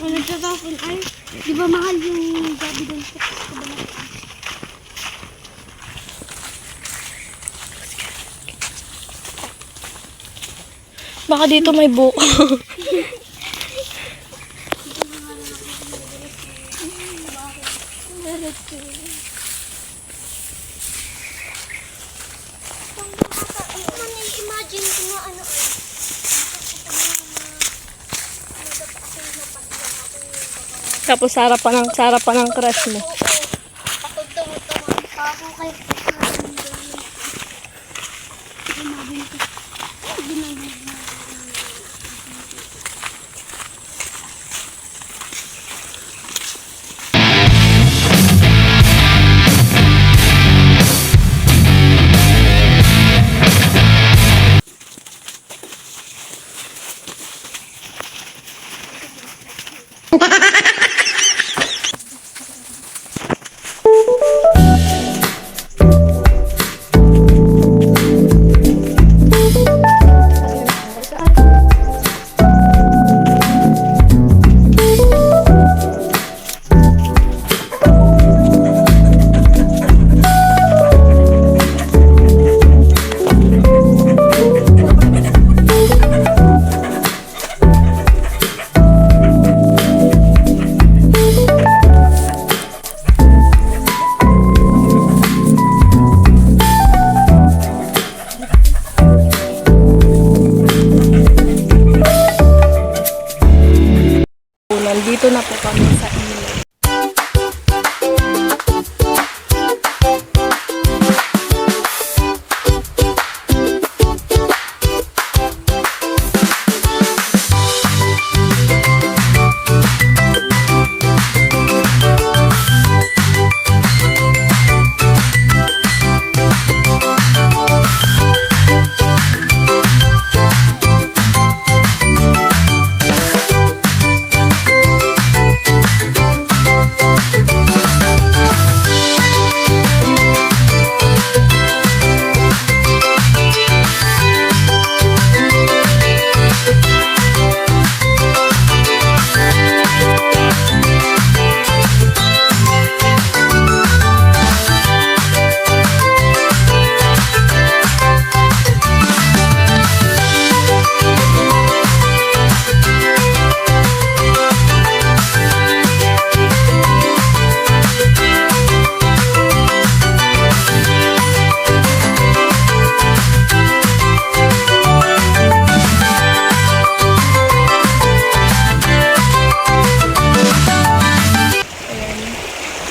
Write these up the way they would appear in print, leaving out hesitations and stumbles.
Ano tatapon ay, di ba mahal yung gabi doon sa kabalaan? Baka dito may buko. Imagine ko nga ano ay. Tapos sarapan ng crush mo. Patugtong-tong ako kay Nandito na po kami sa ilog.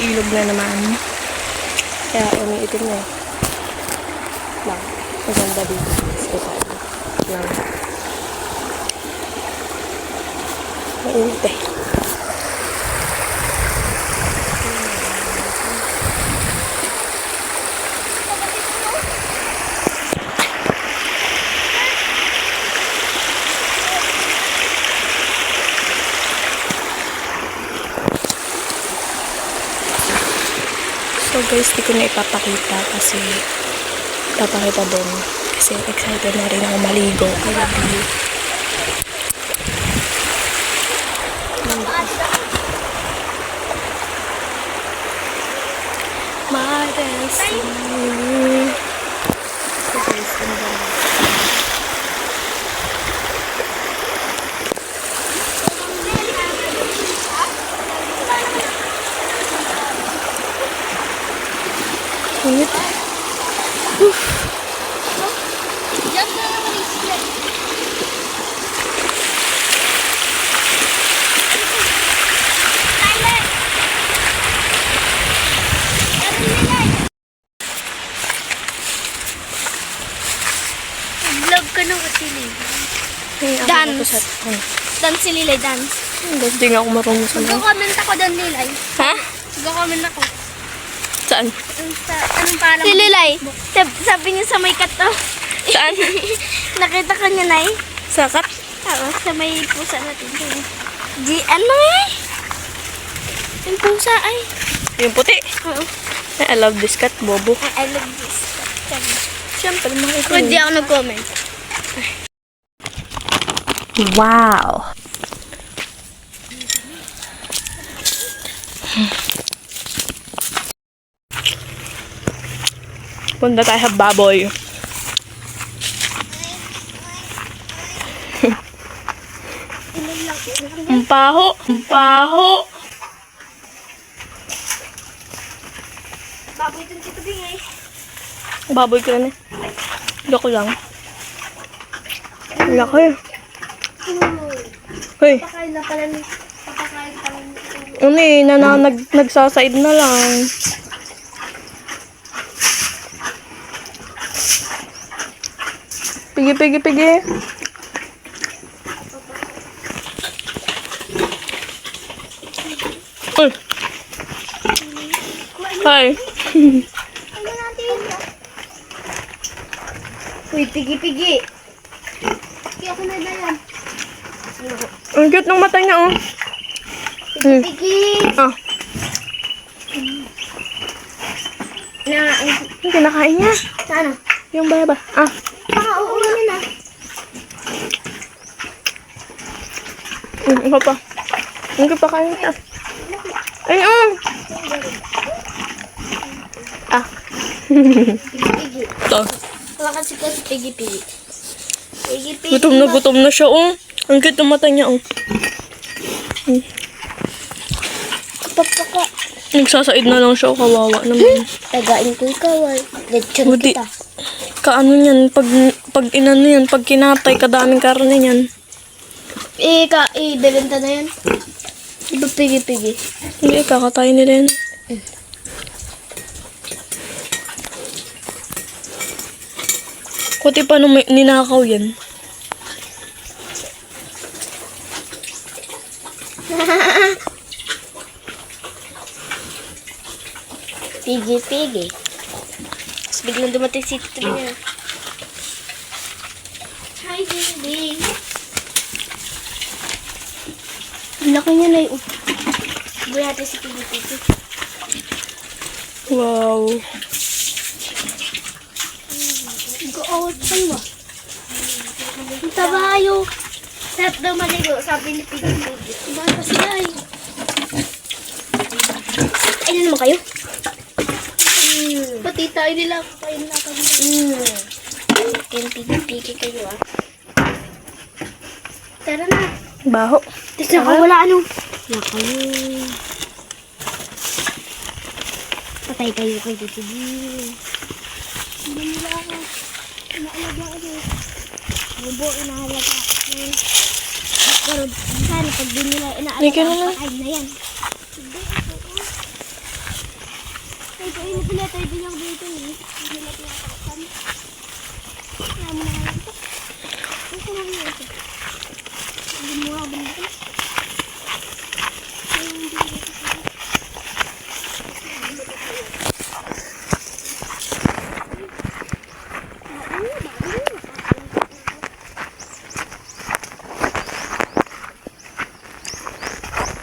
Ilog na naman. Kaya umiitim na. Lang. Maganda dito. Sa lang. Mainit eh. So guys, di ko na ipapakita kasi papakita doon. Kasi excited na rin ako maligo. Kaya Maresing. So guys, ano ba? Init. Diyan na naman yung sled. Silent! Vlog ka ng kasili. Dance. Dance si Lilay, dance. Hindi nga ako marunong sa mga. Mag-comment ako doon, Lilay. Ha? Mag-comment ako. Saan? Anong pangalan? Si Lilay. Sabi niya sa may kato. Saan? Nakita ko niya, Nay. Sakat? Oo, sa may pusa natin. Ano eh? Yung pusa ay. Yung puti. Oo. I love this cat, bobo. I love this. Siyempre, makikita. Kung di ako nag-comment. Wow! Punta tayo sa baboy. Ang paho. Ang paho. Baboy dun si Tubing eh. Baboy ka na. Loko lang. Laki. Hoy. Papakain na pala ni... Papakain pala ni... Ano eh, nagsasaid na lang. Pigi, pigi, pigi. Uy. Hi. Ano natin? Uy, pigi-pigi. Pigi ako na yan. Ang cute ng mata niya, oh. Pigi-pigi. Ah, yung kinakain niya. Saan? Yung bayaba. Ah, Uulan na. iba pa. Yung pa kain niya. Ay, oh. Ah. Pigi-pigi. Ito. Wala kasi kasi pigi-pigi. Pigi-pigi. Gutom na siya, oh. Ang cute ng mata niya, oh. Pagpaka. Nagsasaid na lang siya, oh. Kawawa naman. Tagain ko ikaw ay. Lechon Buti. kita. Kaano niyan, pag inano yan, pag kinatay, kadaming karne niyan. Bebenta na yan. Iba pigi-pigi. Hindi, kakatay nila yan. Kuti pa nung ninakaw yan. Pigi-pigi. Tapos biglang dumating si Tito niya. Hi, baby. Ang laki niya na yun. Buhay natin si Pigi-pigi. Wow. Go-out pa mo. Ang tabayo. Sarap daw maligo, sabi ni Pigi-pigi. Iba pa sila eh. Ay, naman kayo? Pati tayo nila, kain na kami. Kaya pigi-pigi kayo ah. Tara na. Baho. Tapos nakawala ano. Nakayo. Patay kayo kay pigi. Hindi nila ako. Inaalaga ako. Bubo, inaalaga. Pero saan pag di nila Lika na inaalaga, lang. pakain na yan. Ay, kain na sila. Tayo din yung dito eh. Hindi na pinapakasan. Kaya mo na nga ito. Ito na nga ito. Hindi mo nga banda.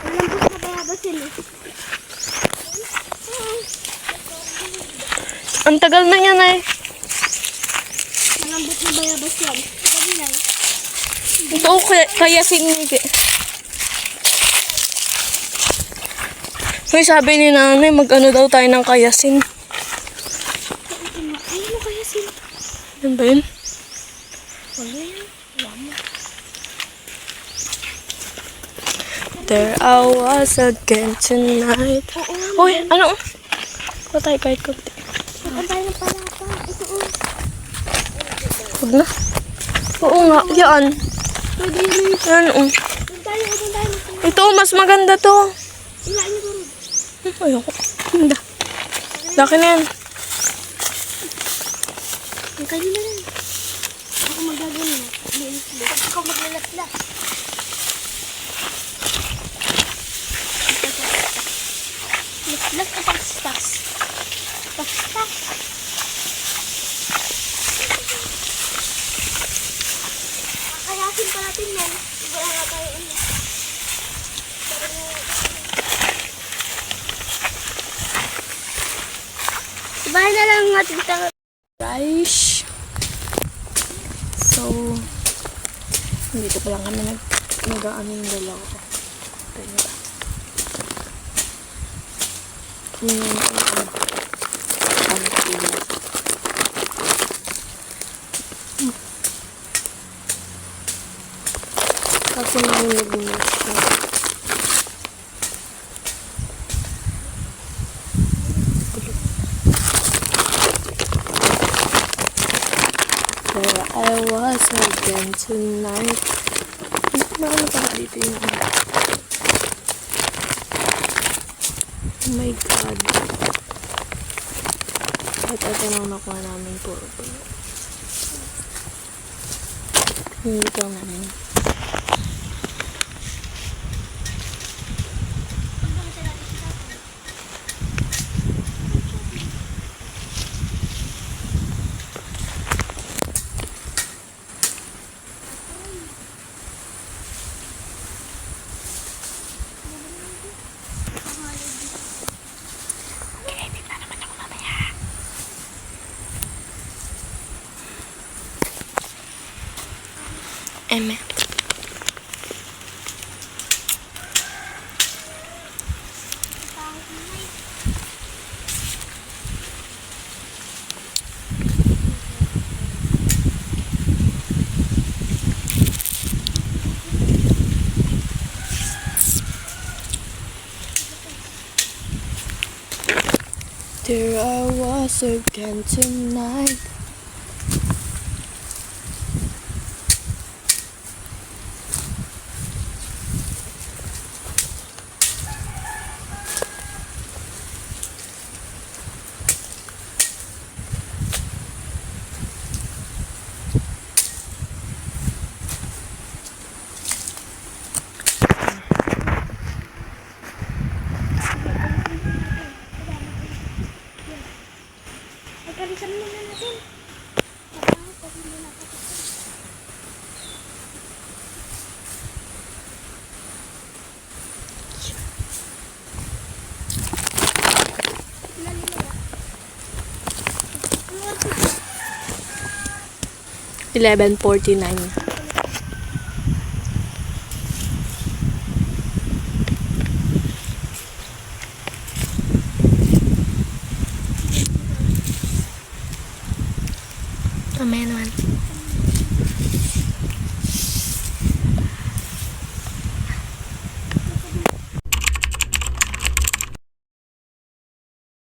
Malambot na bayabas sila. Ang tagal na yan eh. Malambot na bayabas yan. Sabi lang. Ito kaya sinigi. Hoy, sabi ni nanay, mag-ano daw tayo ng kayasin. Ay, ano kaya sila? Yan ba yun? Wala yan. Wala mo. There I was again tonight. Hoy, ano? Wala tayo kahit kunti. Saan tayo ng palapa? Ito oh. Huwag na. Oo nga, yan. Pwede yun eh. Yan, oh. Doon tayo. Ito, mas maganda to. Inain ko rin. Ayoko. Ganda. Laki na yan. Ang kanina rin. Ako magagano na. Ako maglalatlat. Latlat o pakstas? Pakstas. Kakayasin pa natin yan. Wala nga tayo ano. Ibahin na lang natin sa Rice. So, dito pa lang kami nag-ano yung dalawa ko. Ito Kasi mahinog na siya. There I was again tonight. Ano pa dito yung oh my god. At ito lang nakuha namin puro. Hindi lang namin. Eme. There I was again tonight. Nagkalisan muna natin. Pag hindi nakapagod. Ilan nila ba? 11:49.